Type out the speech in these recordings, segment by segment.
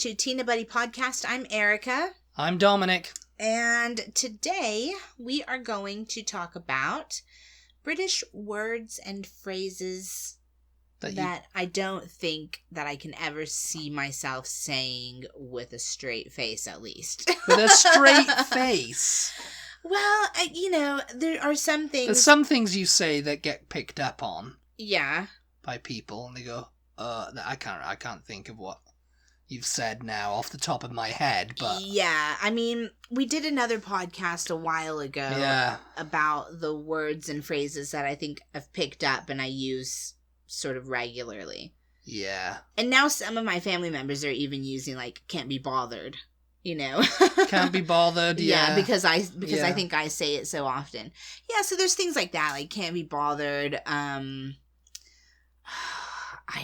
to Tina Butty Podcast. I'm Erica. I'm Dominic. And today we are going to talk about British words and phrases that I don't think that I can ever see myself saying with a straight face, at least. With a straight face? Well, there are some things... There's some things you say that get picked up on. Yeah. By people, and they go, I can't think of what you've said now off the top of my head, but... Yeah, I mean, we did another podcast a while ago about the words and phrases that I think I've picked up and I use sort of regularly. Yeah. And now some of my family members are even using, like, can't be bothered, you know? Can't be bothered, yeah. Because I think I say it so often. Yeah, so there's things like that, like can't be bothered. I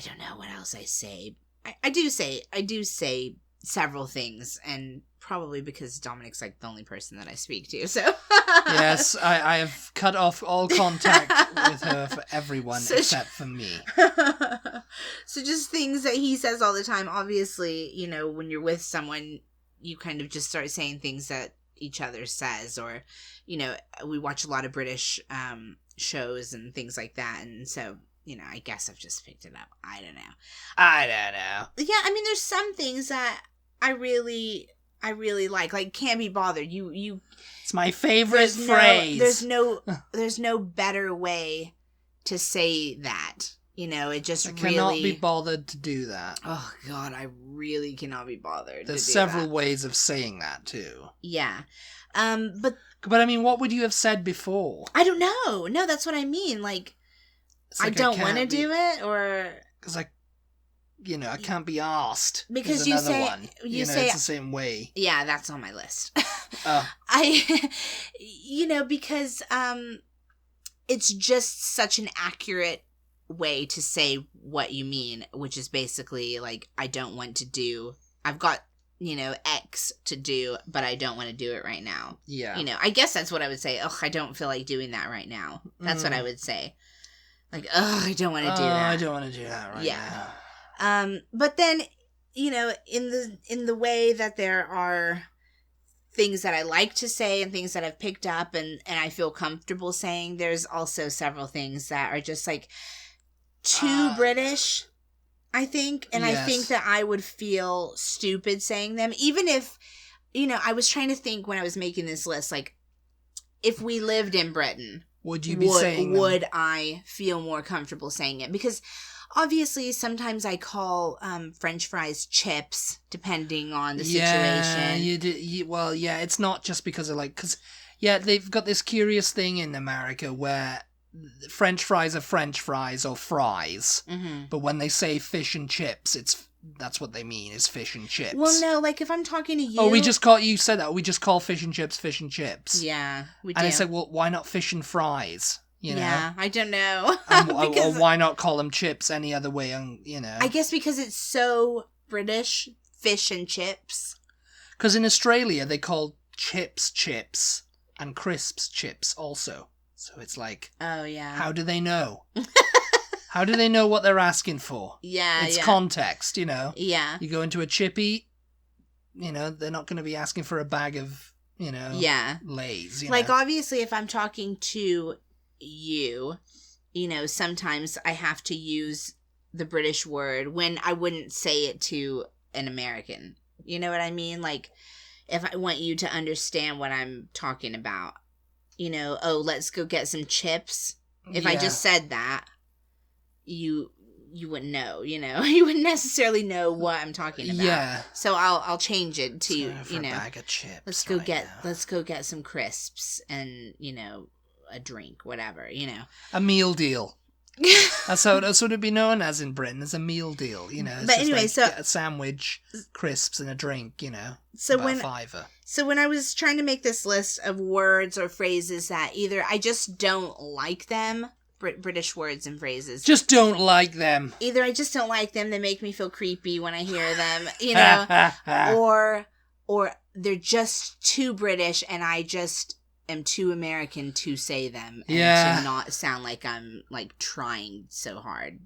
don't know what else I say. I do say several things, and probably because Dominic's like the only person that I speak to, so. Yes, I have cut off all contact with her for everyone except for me. So just things that he says all the time. Obviously, you know, when you're with someone, you kind of just start saying things that each other says, or, you know, we watch a lot of British shows and things like that, and so... You know, I guess I've just picked it up. I don't know. Yeah, I mean, there's some things that I really like. Like, can't be bothered. You. It's my favorite phrase. There's no better way to say that. You know, it just I cannot be bothered to do that. Oh, God, I really cannot be bothered. There's several ways of saying that, too. Yeah. But I mean, what would you have said before? I don't know. No, that's what I mean. Like I don't want to do it, or... Because I can't be asked. Because you say... it's the same way. Yeah, that's on my list. Oh. Because it's just such an accurate way to say what you mean, which is basically, like, I don't want to do... I've got, X to do, but I don't want to do it right now. Yeah. I guess that's what I would say. Ugh, I don't feel like doing that right now. That's what I would say. Like, I don't want to do that. I don't want to do that right now. But then, in the way that there are things that I like to say and things that I've picked up and I feel comfortable saying, there's also several things that are just, like, too British, I think. And yes. I think that I would feel stupid saying them. Even if, I was trying to think when I was making this list, like, if we lived in Britain... Would you be saying them? Would I feel more comfortable saying it? Because obviously sometimes I call French fries chips, depending on the situation. Yeah, it's not just because of because they've got this curious thing in America where French fries are French fries or fries, but when they say fish and chips, that's what they mean, is fish and chips. Well, no, like, if I'm talking to you... Oh, you said that, we just call fish and chips. Yeah, we do. And I said, well, why not fish and fries, Yeah, I don't know. Or why not call them chips any other way, I guess because it's so British, fish and chips. Because in Australia, they call chips, and crisps chips also. So it's like... Oh, yeah. How do they know? How do they know what they're asking for? Yeah, it's context, Yeah. You go into a chippy, they're not going to be asking for a bag of, Lays. Like, obviously, if I'm talking to you, sometimes I have to use the British word when I wouldn't say it to an American. You know what I mean? Like, if I want you to understand what I'm talking about, let's go get some chips. If I just said that, you wouldn't know, you wouldn't necessarily know what I'm talking about. Yeah. So I'll change it to, a bag of chips. Let's go get some crisps and, a drink, whatever, A meal deal. That's what it'd be known as in Britain, as a meal deal, It's but anyway, get a sandwich, crisps, and a drink, So about $5. So when I was trying to make this list of words or phrases that either I just don't like them, British words and phrases. Just don't like them. Either I just don't like them, they make me feel creepy when I hear them, or they're just too British and I just am too American to say them and to not sound like I'm like trying so hard,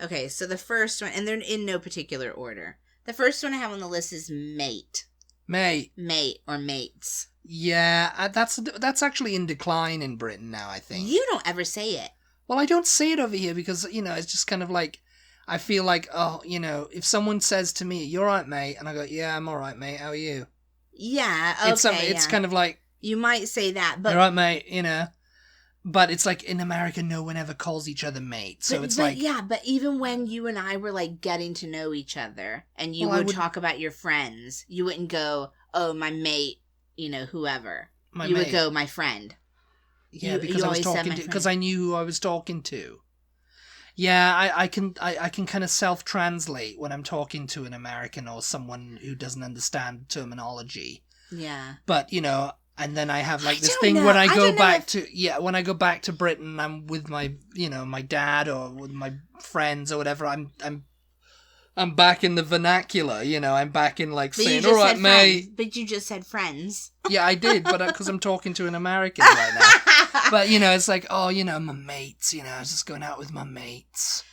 Okay, so the first one, and they're in no particular order. The first one I have on the list is mate. Mate. Mate or mates. Yeah, that's actually in decline in Britain now, I think. You don't ever say it. Well, I don't say it over here because, it's just kind of like, I feel like, if someone says to me, "You're right, mate," and I go, "Yeah, I'm all right, mate. How are you?" Yeah, okay. It's kind of like, you might say that, but... "You're right, mate," But it's like in America, no one ever calls each other mate. So Yeah, but even when you and I were like getting to know each other and you would talk about your friends, you wouldn't go, "Oh, my mate, whoever." You would go, "My friend." Yeah, because I was talking to, because I knew who I was talking to. Yeah, I can kind of self-translate when I'm talking to an American or someone who doesn't understand terminology. Yeah. But, and then I have like this thing when I go back to Britain, I'm with my, my dad or with my friends or whatever, I'm back in the vernacular, I'm back in like saying, "All right, mate." But you just said friends. Yeah, I did, but because I'm talking to an American right now. But, it's like, "Oh, my mates, I was just going out with my mates."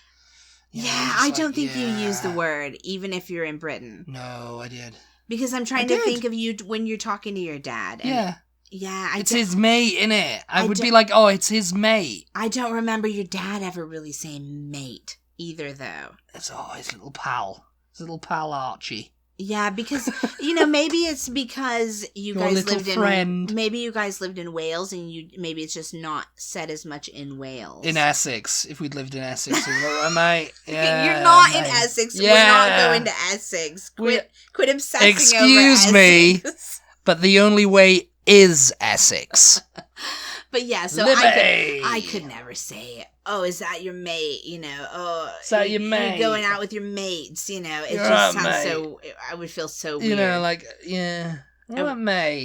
I don't think you use the word, even if you're in Britain. No, I did. Because I'm trying to think of you when you're talking to your dad. And it's his mate, innit? I would be like, "Oh, it's his mate." I don't remember your dad ever really saying mate either, though. It's his little pal. His little pal Archie. Yeah, because, maybe it's because you guys lived in Wales and maybe it's just not said as much in Wales. In Essex. If we'd lived in Essex, we'd be like, "Oh, mate." Yeah, you're not in Essex. Yeah. We're not going to Essex. Quit obsessing over Essex. Excuse me, but the only way is Essex. But yeah, so I could never say, "Oh, is that your mate?" "Oh, is that your mate? You're going out with your mates." It just sounds mate. So. I would feel so weird. What, mate?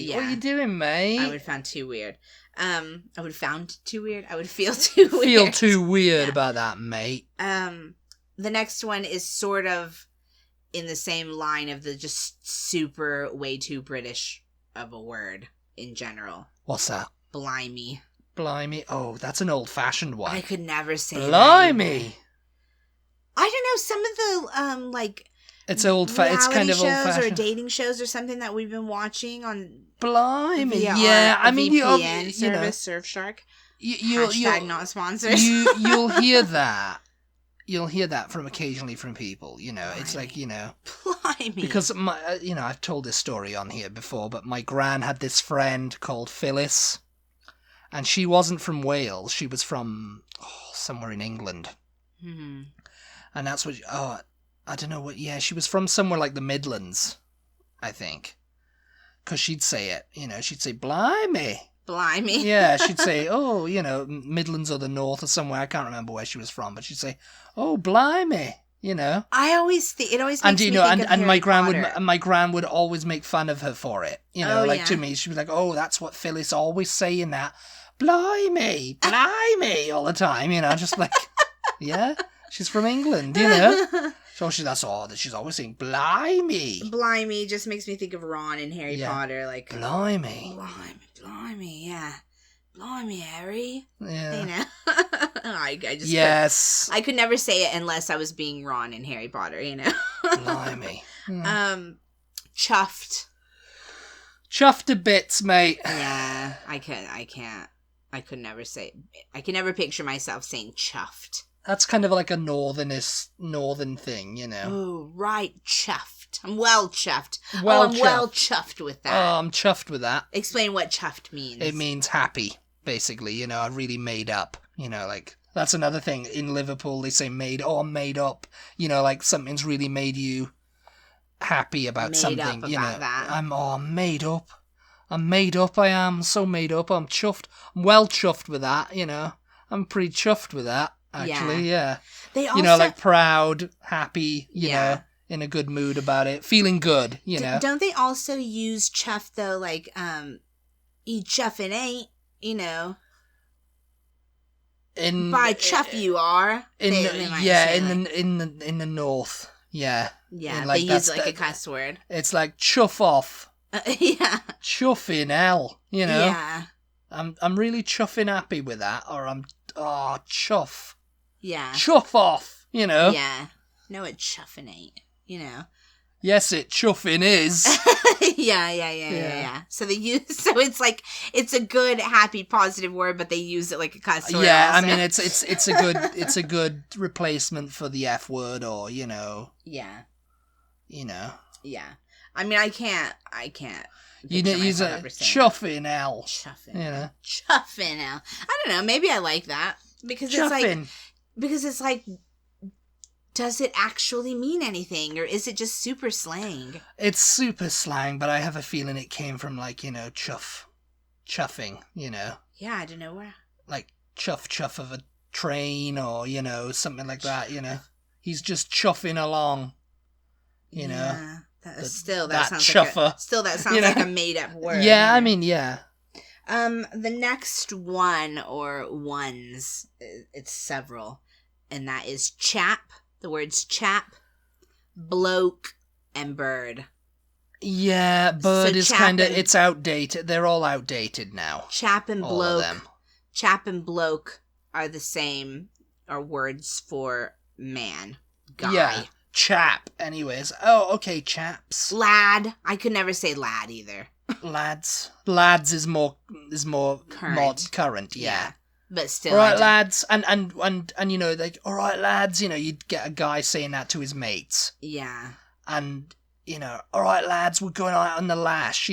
Yeah. What are you doing, mate? I would found too weird. I would found too weird. I would feel too weird. Feel too weird about that, mate. The next one is sort of in the same line of the just super way too British of a word in general. What's that? Blimey. Blimey. Oh, that's an old-fashioned one. I could never say Blimey. I don't know, some of the, it's it's kind of old-fashioned. Or dating shows or something that we've been watching on... Blimey. Yeah, I mean, VPN service, Surfshark. Hashtag not sponsored. You'll hear that. You'll hear that occasionally from people, Blimey. It's like, Blimey. Because, I've told this story on here before, but my gran had this friend called Phyllis, and she wasn't from Wales, she was from somewhere in England. Mm-hmm. And that's what, I don't know what, she was from somewhere like the Midlands, I think. Because she'd say it, she'd say, "Blimey." Blimey. Yeah, she'd say, "Oh, Midlands or the North or somewhere." I can't remember where she was from, but she'd say, "Oh, blimey," I always think it always makes me think of and my Harry my gran would always make fun of her for it. To me, she'd be like, "Oh, that's what Phyllis always saying that, blimey, blimey," all the time. Just like, yeah, she's from England, So that's all that she's always saying, "Blimey." Blimey just makes me think of Ron in Harry Potter, like blimey. Blimey, yeah. Blimey, Harry. Yeah. I just I could never say it unless I was being Ron in Harry Potter, Blimey. Chuffed. Chuffed to bits, mate. Yeah, I can't. I could never say. I can never picture myself saying chuffed. That's kind of like a northern thing, Oh, right, chuffed. I'm well chuffed. I'm well chuffed with that. Oh, I'm chuffed with that. Explain what chuffed means. It means happy, basically. I really made up. That's another thing. In Liverpool, they say made. Oh, I'm made up. Like something's really made you happy about something. That. I'm made up. I'm made up, I am. So made up. I'm chuffed. I'm well chuffed with that, I'm pretty chuffed with that. Actually, yeah. They also, like proud, happy, in a good mood about it, feeling good, Don't they also use chuff though, like, you chuffing ain't, by chuff you are. In the north, yeah. Yeah, they use like a cuss word. It's like chuff off. Yeah. Chuffing hell, Yeah. I'm really chuffing happy with that, or I'm chuff. Yeah. Chuff off, Yeah. No, it's chuffing ain't, Yes, it chuffing is. Yeah. So they use, so it's like, it's a good, happy, positive word, but they use it like a cuss word. Yeah, also. I mean, it's a good replacement for the F word, or Yeah. Yeah. I mean, I can't. You didn't use a chuffing L. Chuffing. Chuffing L. I don't know. Maybe I like that because it's like, does it actually mean anything, or is it just super slang? It's super slang, but I have a feeling it came from chuffing. Yeah, I don't know where. Like chuff of a train, or something like that. He's just chuffing along. Yeah. That sounds chuffer. like a made up word. Yeah, I mean, yeah. The next one or ones, it's several, and that is chap. The words chap, bloke, and bird. Yeah, bird is kind of, it's outdated. They're all outdated now. Chap and all bloke. Of them. Chap and bloke are the same, are words for man, guy. Yeah. Chap, anyways. Oh, okay, chaps. Lad. I could never say lad either. Lads is more current, yeah. But still. All right, lads, and like, all right, lads, you'd get a guy saying that to his mates. Yeah. And all right, lads, we're going out on the lash,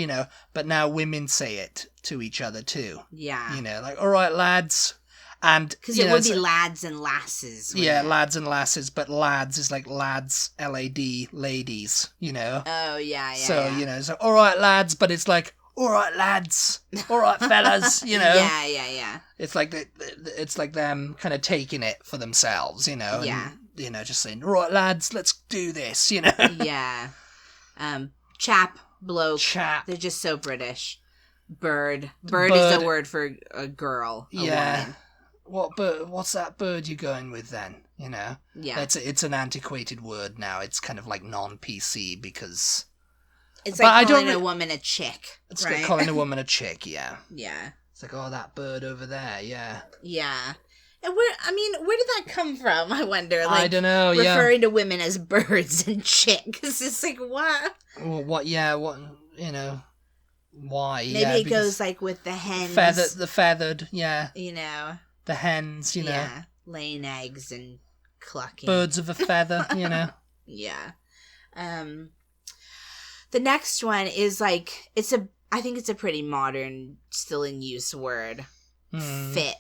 but now women say it to each other too. Yeah. Like, all right, lads. And because it would be lads and lasses. Yeah, lads and lasses, but lads is like lads, LAD, ladies, Oh, yeah. So, so, all right, lads, but it's like, all right, lads, all right, fellas, Yeah. It's like it's like them kind of taking it for themselves, Yeah. And, just saying, all right, lads, let's do this, Yeah. Chap, bloke. Chap. They're just so British. Bird is a word for a girl, a woman. What bird? What's that bird you're going with then? Yeah. It's an antiquated word now. It's kind of like non-PC because it's like calling a woman a chick. It's like calling a woman a chick. Yeah. Yeah. It's like, oh, that bird over there. Yeah. Yeah. And where did that come from? I wonder. Like, I don't know. Referring to women as birds and chicks. It's like what? Well, what? Yeah. What? Why? Maybe it goes like with the hens. The feathered. Yeah. The hens, Yeah, laying eggs and clucking. Birds of a feather, Yeah. The next one is like, I think it's a pretty modern, still in use word. Fit.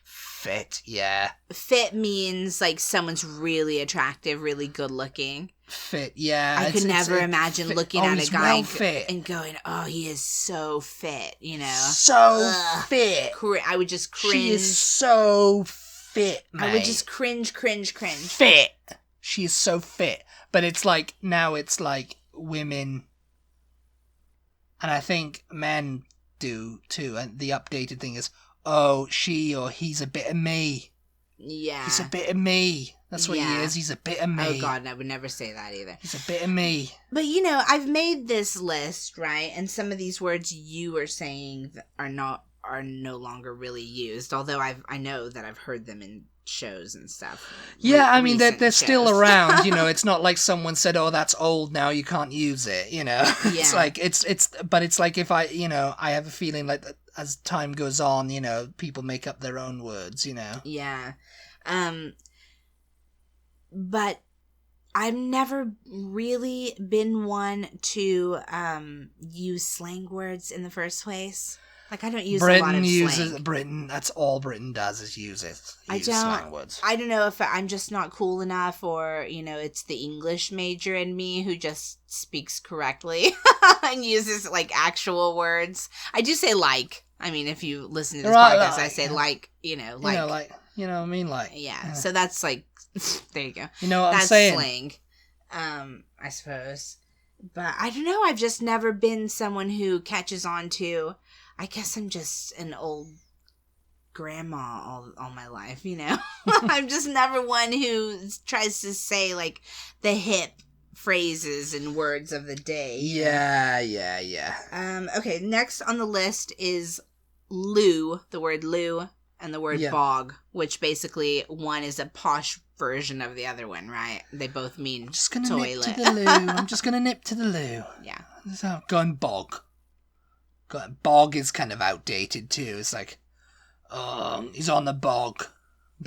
Fit, yeah. Fit means like someone's really attractive, really good looking. Fit, yeah. I could never imagine looking at a guy and going, oh, he is so fit, So fit. I would just cringe. She is so fit, mate. I would just cringe. Fit. She is so fit. But it's like, now it's like women, and I think men do too, and the updated thing is, oh, she or he's a bit of me. Yeah. He's a bit of me. That's what he is. He's a bit of me. Oh, God, I would never say that either. He's a bit of me. But, I've made this list, right? And some of these words you are saying are no longer really used. Although I know that I've heard them in shows and stuff. Yeah, I mean, they're still around. It's not like someone said, oh, that's old now, you can't use it, Yeah. It's like, but it's like if I have a feeling like that as time goes on, people make up their own words, Yeah. But I've never really been one to use slang words in the first place. Like, I don't use a lot of slang. Britain, that's all Britain does is use slang words. I don't know if I'm just not cool enough, or, it's the English major in me who just speaks correctly and uses, like, actual words. I do say like. I mean, if you listen to this podcast, I say like, like. I mean, like. Yeah, so that's, like, there you go. You know what that's I'm saying? Slang, I suppose. But I don't know, I've just never been someone who catches on to... I guess I'm just an old grandma all my life, I'm just never one who tries to say, like, the hip phrases and words of the day. Yeah. Okay, next on the list is loo, the word loo. and the word bog, which basically one is a posh version of the other one, right? They both mean I'm just gonna toilet. nip to the loo. I'm just gonna nip to the loo. Yeah. So going bog. Bog is kind of outdated too. It's like, oh, he's on the bog.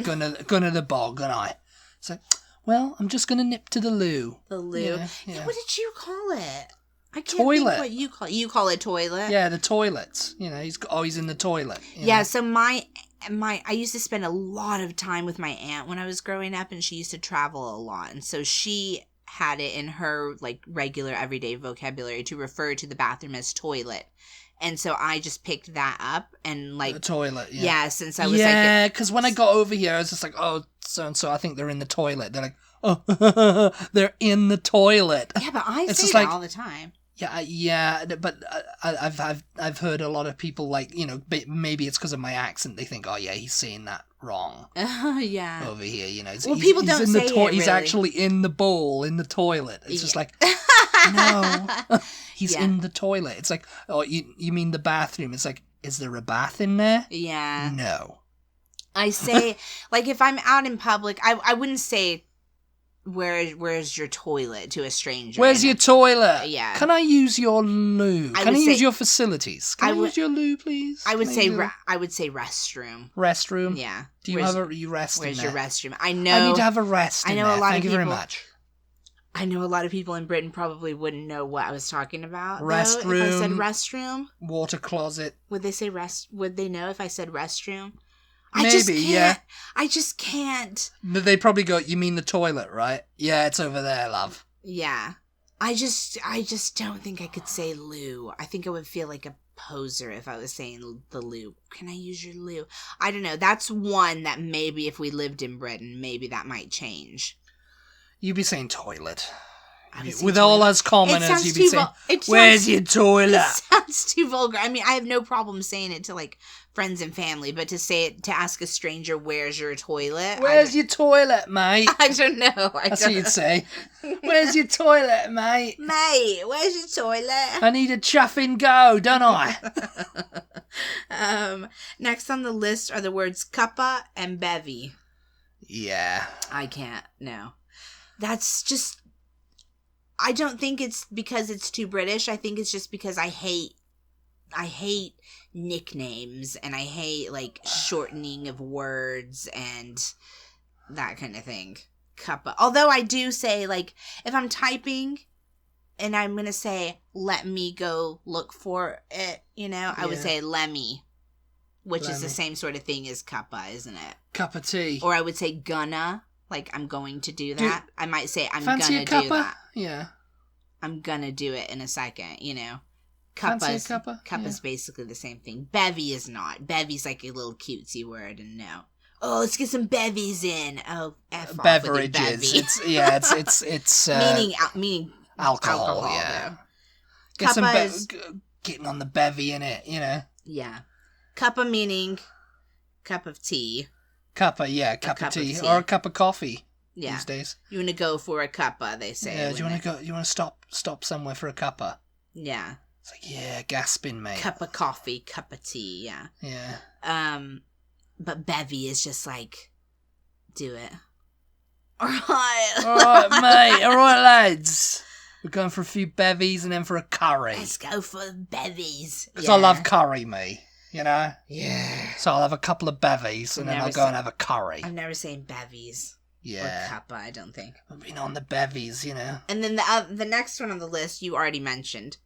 Gonna the bog, and I. It's like, well, I'm just gonna nip to the loo. The loo. Yeah. What did you call it? I can't toilet. think what you call it. You call it toilet? Yeah, the toilets. He's in the toilet. Yeah, so I used to spend a lot of time with my aunt when I was growing up, and she used to travel a lot. And so she had it in her like regular everyday vocabulary to refer to the bathroom as toilet. And so I just picked that up and like... The toilet, yeah. Yeah, since I was Yeah, because when I got over here, I was just like, oh, so-and-so, I think they're in the toilet. They're like, oh, they're in the toilet. Yeah, but I say that all the time. Yeah, but I've heard a lot of people like, maybe it's because of my accent. They think, oh yeah, he's saying that wrong. Yeah. Over here, people don't say it, really. He's actually in the bowl in the toilet. It's just like, no, he's in the toilet. It's like, oh, you mean the bathroom? It's like, is there a bath in there? Yeah. No. I say, like, if I'm out in public, I wouldn't say, where's your toilet to a stranger? Where's your toilet? Yeah. Can I use your loo? Can I use your facilities? Can I use your loo, please? I would say restroom. Restroom? Yeah. Do you have a restroom? Where's your restroom? I know. I need to have a rest. I know there. a lot Thank of you people. very much. I know a lot of people in Britain probably wouldn't know what I was talking about. Restroom. Though, if I said restroom. Water closet. Would they say Would they know if I said restroom? Maybe, yeah. I just can't. They probably go, you mean the toilet, right? Yeah, it's over there, love. Yeah. I just don't think I could say loo. I think I would feel like a poser if I was saying the loo. Can I use your loo? I don't know. That's one that maybe if we lived in Britain, maybe that might change. You'd be saying toilet. With all as commoners, you'd be saying, where's your toilet? It sounds too vulgar. I mean, I have no problem saying it to, like, friends and family, but to ask a stranger, where's your toilet? Where's your toilet, mate? I don't know. That's what you'd say. Where's your toilet, mate? Mate, where's your toilet? I need a chuff and go, don't I? Next on the list are the words cuppa and bevy. Yeah. I can't, no. That's just... I don't think it's because it's too British. I think it's just because I hate nicknames and I hate like shortening of words and that kind of thing. Cuppa. Although I do say, like, if I'm typing and I'm going to say, let me go look for it, I would say lemmy, which is the same sort of thing as cuppa, isn't it? Cup of tea. Or I would say gonna. Like, I'm going to do that. I might say, I'm gonna do that. Yeah. I'm gonna do it in a second, Fancy a cuppa? Cuppa's basically the same thing. Bevy is not. Bevy's like a little cutesy word, and no. Oh, let's get some bevies in. Oh, F off beverages. With your bevy. It's meaning alcohol. Yeah. Get some getting on the bevy in it, Yeah. Cuppa meaning cup of tea. Cuppa, yeah, cup of tea or a cup of coffee. Yeah. These days. You want to go for a cuppa, they say. Yeah, do you want to go? You want to stop somewhere for a cuppa? Yeah. It's like, yeah, gasping, mate. Cup of coffee, cup of tea, yeah. Yeah. But bevy is just like, do it. All right. All right, mate. All right, lads. We're going for a few bevies and then for a curry. Let's go for bevies. Because I love curry, me. Yeah. So I'll have a couple of bevies and then I'll go and have a curry. I've never seen bevies. Yeah. Or cuppa, I don't think. I've been on the bevies, And then the next one on the list you already mentioned.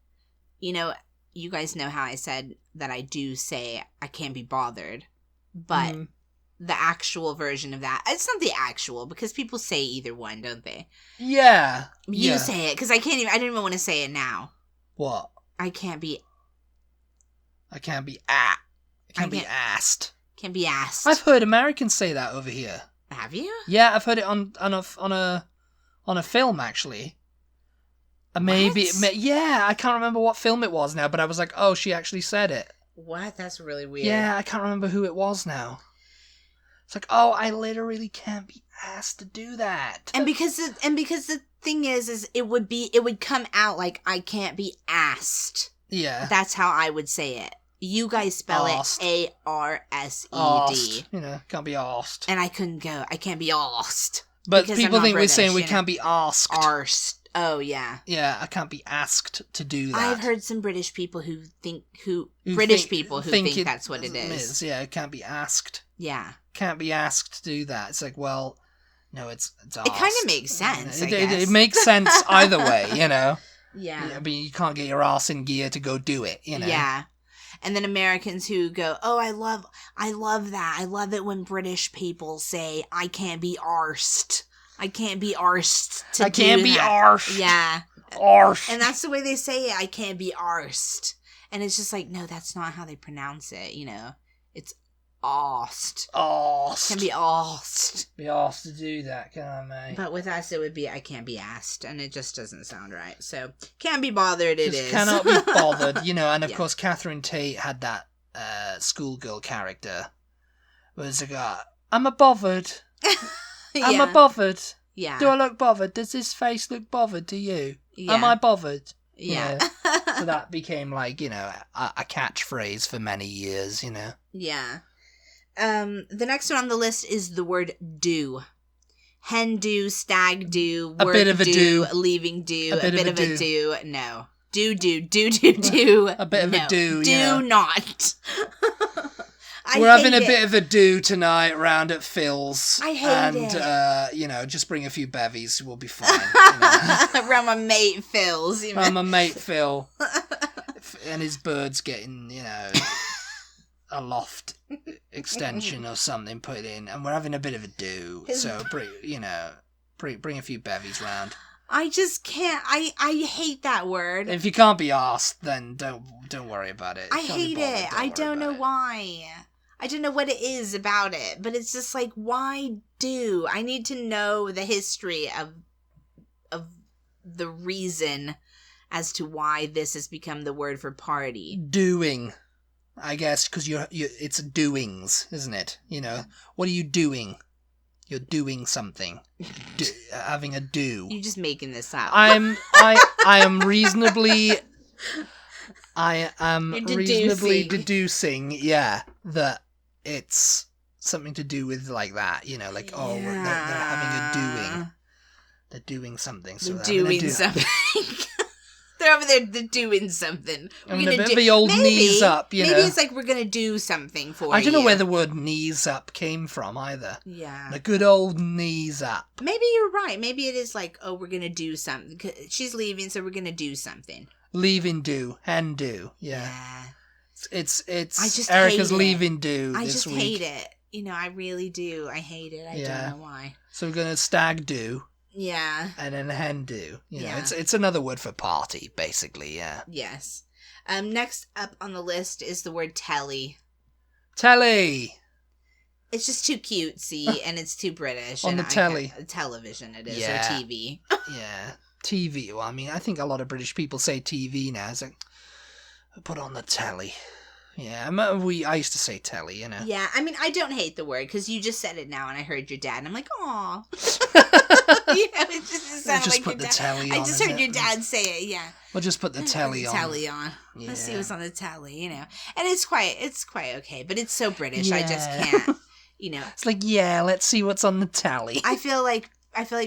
You guys know how I said that I do say I can't be bothered. But the actual version of that, it's not the actual, because people say either one, don't they? Yeah. You say it, because I didn't even want to say it now. What? I can't be asked. Can't be asked. I've heard Americans say that over here. Have you? Yeah, I've heard it on a film actually. Maybe I can't remember what film it was now, but I was like, oh, she actually said it. What? That's really weird. Yeah, I can't remember who it was now. It's like, oh, I literally can't be asked to do that. And because the thing is it would come out like I can't be asked. Yeah. That's how I would say it. You guys spell Arsed. it Arsed. Arsed. Can't be arsed. And I couldn't go. I can't be arsed. But because people I'm not think we're saying we British, can't be asked. Arsed. Oh, yeah. Yeah, I can't be asked to do that. I've heard some British people who think that's what it is. Yeah, it can't be asked. Yeah. Can't be asked to do that. It's like, well, no, it's asked. It kind of makes sense, I It guess. makes sense either way, Yeah. But you can't get your ass in gear to go do it, Yeah. And then Americans who go, oh, I love that. I love it when British people say, I can't be arsed. I can't be arsed to do that. I can't be arsed. Yeah. Arsed. And that's the way they say it. I can't be arsed. And it's just like, no, that's not how they pronounce it, It's arsed. Arsed. Can be arsed. Be asked to do that, can't I? But with us, it would be, I can't be asked. And it just doesn't sound right. So, can't be bothered, it is. Cannot be bothered, and of course, Catherine Tate had that schoolgirl character. Where it's like, I'm a bothered. I'm a bothered. Yeah. Do I look bothered? Does this face look bothered to you? Yeah. Am I bothered? Yeah. So that became a catchphrase for many years, Yeah. The next one on the list is the word do. Hen do, stag do, work a bit of a do, leaving do, a bit of a do. No. Do. A bit of a do, Do not. We're having a bit of a do tonight round at Phil's. I hate it. And, just bring a few bevies. We'll be fine. Around my mate Phil's. Around my mate Phil. And his bird's getting, a loft extension or something put in. And we're having a bit of a do. So, bring a few bevies round. I just can't. I hate that word. If you can't be asked, then don't worry about it. I hate it. I don't know why. I don't know what it is about it, but it's just like, why do? I need to know the history of the reason as to why this has become the word for party. Doing, I guess, because it's doings, isn't it? What are you doing? You're doing something. Having a do. You're just making this up. I am reasonably. I am reasonably deducing, that it's something to do with like that, they're having a doing. They're doing something. So they're doing something. They're over there doing something. We're going to do the old knees up, Maybe it's like we're going to do something for you. I don't know where the word knees up came from either. Yeah. The good old knees up. Maybe you're right. Maybe it is like, oh, we're going to do something. She's leaving, so we're going to do something. Leaving do. And do. Yeah. It's I just Erica's hate leaving do I this just week. hate it. I really do. I hate it. I don't know why. So we're going to stag do. Yeah. And then hen do. It's another word for party, basically, yeah. Yes. Next up on the list is the word telly. Telly! It's just too cutesy and it's too British. On the telly. Television it is, Yeah. or TV. Yeah. TV. Well, I think a lot of British people say TV now. It's like, put on the telly. Yeah, I used to say telly, Yeah, I don't hate the word, because you just said it now, and I heard your dad, and I'm like, aw. It just sounded like put your the dad. telly on. I just heard your dad say it, yeah. We'll just put the telly on. Telly on. Yeah. Let's see what's on the telly, And it's quite okay, but it's so British, I just can't, It's like, let's see what's on the telly. I feel like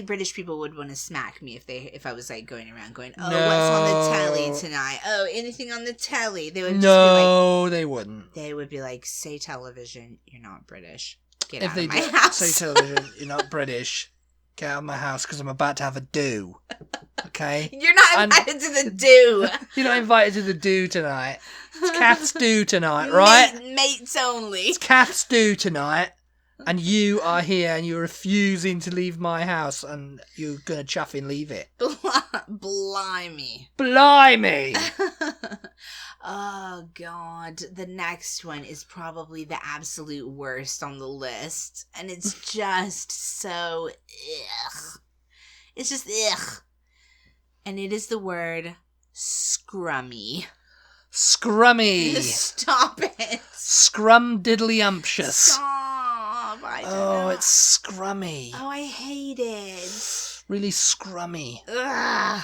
British people would want to smack me if I was like going around going, oh, what's on the telly tonight? Oh, anything on the telly? They would just be like, they wouldn't. They would be like, say television, you're not British. Get if out they of my house. Say television, you're not British. Get out of my house because I'm about to have a do. Okay? You're not invited to the do. You're not invited to the do tonight. It's cat's do tonight, right? Mates only. It's cat's do tonight. And you are here and you're refusing to leave my house and you're going to chuff and leave it. Blimey. Blimey! Oh, God. The next one is probably the absolute worst on the list. And it's just so ugh. It's just ugh. And it is the word scrummy. Scrummy. Stop it. Scrum diddly umptious. Stop. I don't know. It's scrummy. Oh, I hate it. Really scrummy. Ugh.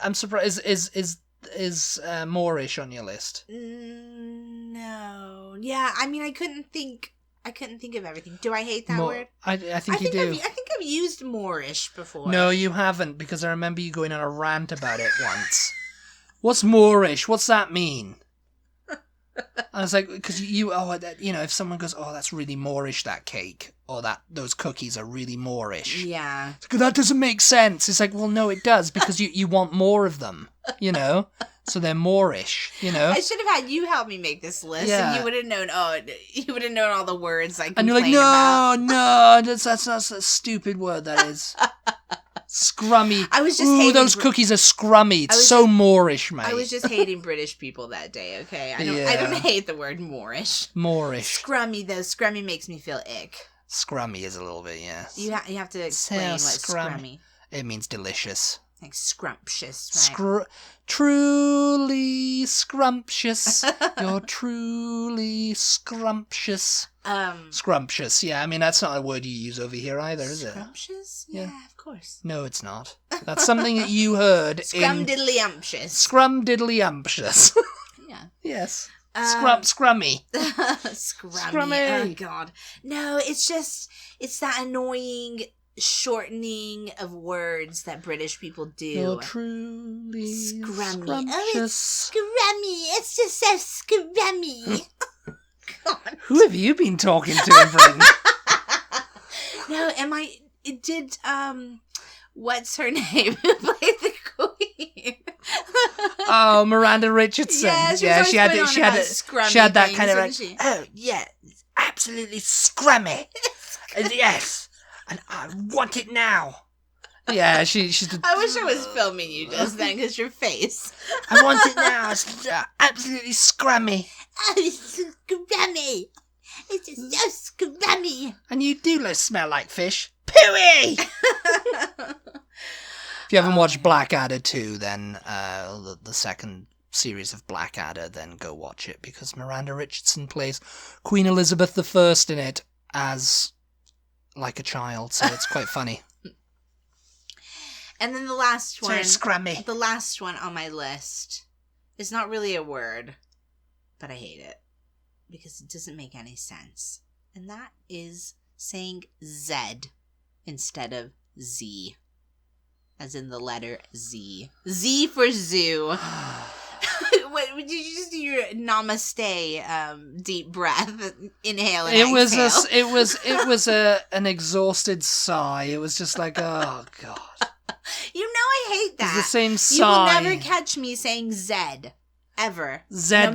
I'm surprised. Is is Moorish on your list? No. Yeah, I mean, I couldn't think of everything. Do I hate that word? I think you do. I think I've used Moorish before. No, you haven't, because I remember you going on a rant about it once. What's Moorish? What's that mean? I was like, because if someone goes, oh, that's really Moorish, that cake, or those cookies are really Moorish. Yeah. That doesn't make sense. It's like, well, no, it does, because you want more of them, so they're Moorish, I should have had you help me make this list, and you would have known, all the words I complain about. And you're like, no, that's not a stupid word, that is. Scrummy. I was just hating those cookies are scrummy. It's so Moorish, mate. I was just hating British people that day, okay? I don't hate the word Moorish. Moorish. Scrummy, though. Scrummy makes me feel ick. Scrummy is a little bit, yes. You have to explain what's scrummy. It means delicious. Like scrumptious, right? Truly scrumptious. You're truly scrumptious. Scrumptious, yeah. I mean, that's not a word you use over here either, is it? Scrumptious? Yeah, of course. No, it's not. That's something that you heard Scrumdiddly-umptious. Scrumdiddly-umptious. Yeah. Yes. Scrummy. Scrummy. Oh, God. No, it's that annoying shortening of words that British people do. You're truly scrummy. Scrumptious. Oh, it's scrummy. It's just so scrummy. God. Who have you been talking to in Britain? No, what's her name who played the Queen? Oh, Miranda Richardson. Yeah, she had that kind of like, oh yeah, it's absolutely scrummy. Yes. And I want it now. Yeah, she's. I wish I was filming you just then, because your face. I want it now. It's absolutely scrummy. Oh, it's scrummy. It's just so scrummy. And you do smell like fish. Pooey! If you haven't watched Blackadder 2, then the second series of Blackadder, then go watch it, because Miranda Richardson plays Queen Elizabeth I in it as like a child, so it's quite funny. And then the last one, scrummy. The last one on my list is not really a word, but I hate it because it doesn't make any sense. And that is saying Z instead of Z, as in the letter Z. Z for zoo. What, did you just do your namaste deep breath, inhale and exhale? It was an exhausted sigh. It was just like, oh God. You know I hate that. It's the same sigh. You will never catch me saying Z, ever.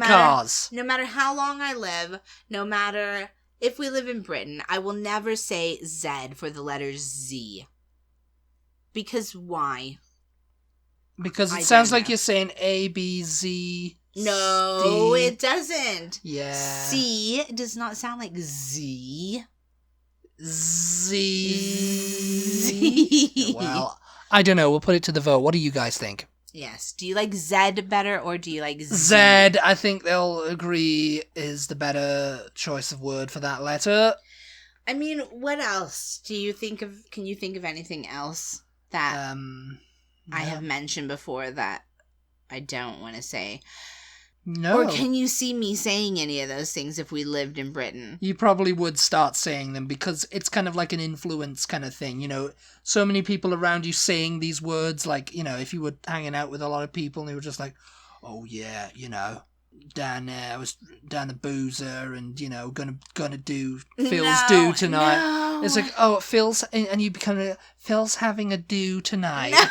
Cars. No matter how long I live, no matter if we live in Britain, I will never say Z for the letter Z. Because why? Because it sounds like you're saying A, B, Z. No, D. it doesn't. Yeah. C does not sound like Z. Z. Well, I don't know. We'll put it to the vote. What do you guys think? Yes. Do you like Z better or do you like Z? Z, I think they'll agree, is the better choice of word for that letter. I mean, what else do you think of? Can you think of anything else that I have mentioned before that I don't want to say? No. Or can you see me saying any of those things if we lived in Britain? You probably would start saying them because it's kind of like an influence kind of thing. So many people around you saying these words, like, if you were hanging out with a lot of people and they were just like, oh yeah, down there, I was down the boozer and, gonna do Phil's do tonight. No. It's like, oh, Phil's, and you become Phil's having a do tonight. No,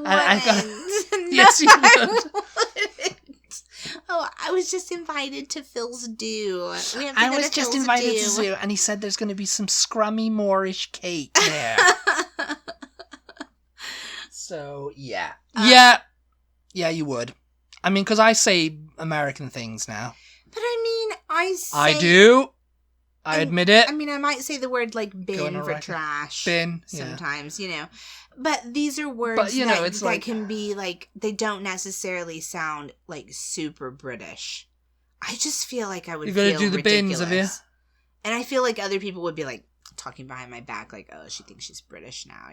I wouldn't. Yes, you would. Oh, I was just invited to Phil's do. I was just invited to zoo, and he said there's going to be some scrummy Moorish cake there. So, yeah. Yeah, you would. I mean, because I say American things now. But I mean, I do. I admit it. I mean, I might say the word like bin for trash. Bin. Sometimes, But these are words that can be like, they don't necessarily sound like super British. I just feel like I would feel ridiculous. You've got to do the bins, have you? And I feel like other people would be like talking behind my back like, oh, she thinks she's British now,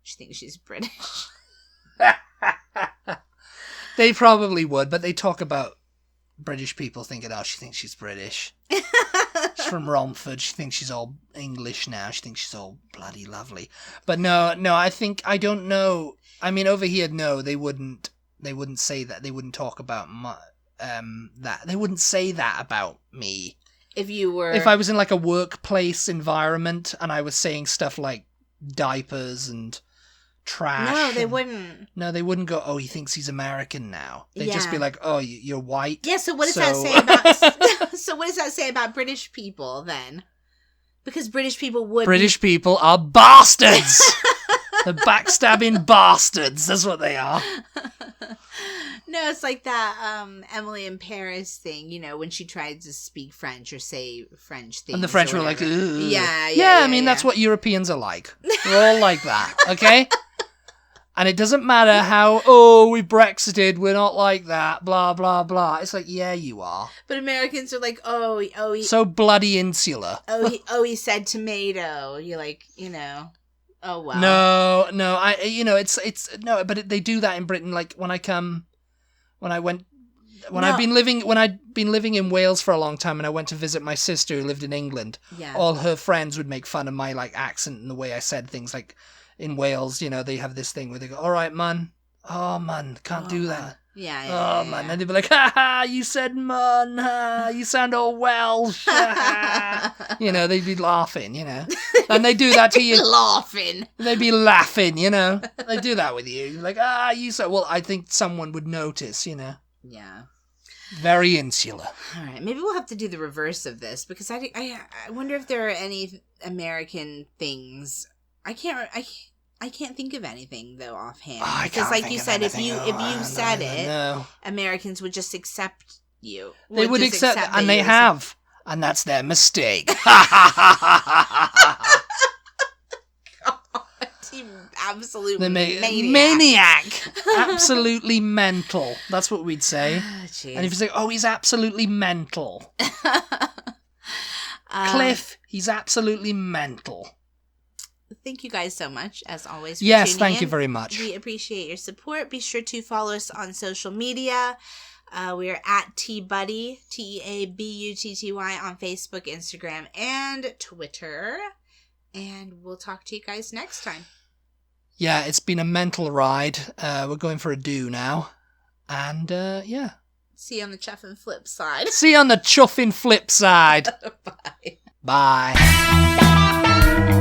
She thinks she's British. They probably would, but they talk about British people thinking, oh, she thinks she's British. She's from Romford. She thinks she's all English now. She thinks she's all bloody lovely. But no, I don't know. I mean, over here, no, they wouldn't say that. They wouldn't talk about that. They wouldn't say that about me. If I was in like a workplace environment and I was saying stuff like diapers and trash. No, they wouldn't. No, they wouldn't go, oh, he thinks he's American now. They'd just be like, oh, you're white. Yeah, so what does that say about... So what does that say about British people, then? Because British people would... British people are bastards! The backstabbing bastards. That's what they are. No, it's like that Emily in Paris thing, you know, when she tried to speak French or say French things. And the French were like, ugh. Yeah, I mean, that's what Europeans are like. We're all like that, okay? And it doesn't matter how, we Brexited, we're not like that, blah, blah, blah. It's like, yeah, you are. But Americans are like, he... So bloody insular. He said tomato. You're like, you know... Oh, wow. No, it's no, but they do that in Britain. Like when I've been living in Wales for a long time, and I went to visit my sister who lived in England. Yeah. All her friends would make fun of my like accent and the way I said things. Like in Wales, you know, they have this thing where they go, "All right, man, oh man, can't do that." Yeah. Man, and they'd be like, "Ha ha, you said man, ha, you sound all Welsh." You know, they'd be laughing, you know, and they do that to you. Laughing. They'd be laughing, you know. They do that with you, like, you said. Well, I think someone would notice, you know. Yeah. Very insular. All right, maybe we'll have to do the reverse of this because I wonder if there are any American things. I can't think of anything though offhand. Because like you said, if you said it, Americans would just accept you. They would accept, and they have, and that's their mistake. Absolute maniac. Absolutely mental. That's what we'd say. And if you say, he's absolutely mental. Cliff, he's absolutely mental. Thank you guys so much, as always. Yes, thank you very much. We appreciate your support. Be sure to follow us on social media. We are at Butty, TEABUTTY on Facebook, Instagram, and Twitter. And we'll talk to you guys next time. Yeah, it's been a mental ride. We're going for a do now. And, yeah. See you on the chuffing flip side. See you on the chuffing flip side. Bye. Bye.